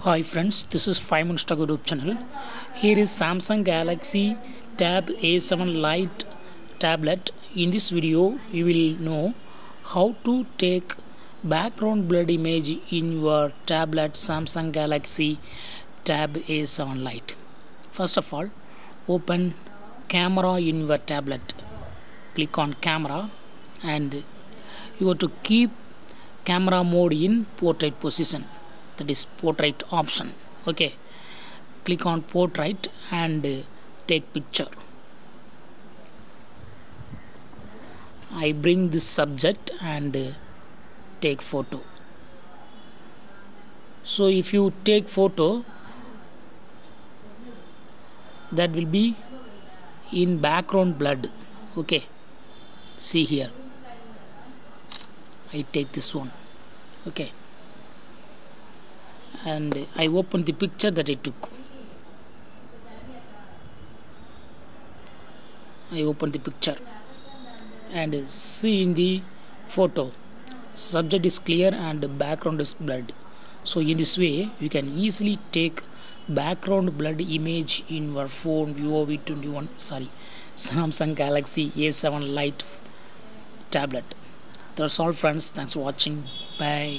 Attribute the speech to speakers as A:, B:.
A: Hi friends, this is 5 Minutes Taco YouTube channel. Here is Samsung Galaxy Tab A7 Lite tablet. In this video, you will know how to take background blurred image in your tablet Samsung Galaxy Tab A7 Lite. First of all, open camera in your tablet. Click on camera and you have to keep camera mode in portrait position, that is portrait option. Okay, click on portrait and take picture. I bring this subject and take photo. So if you take photo, that will be in background blurred. Okay, see here, I take this one. Okay, and I open the picture that I took. I open the picture and see in the photo, subject is clear and background is blurred. So in this way you can easily take background blurred image in your phone Vivo V21 Samsung Galaxy A7 Lite tablet. That's all friends, thanks for watching, bye.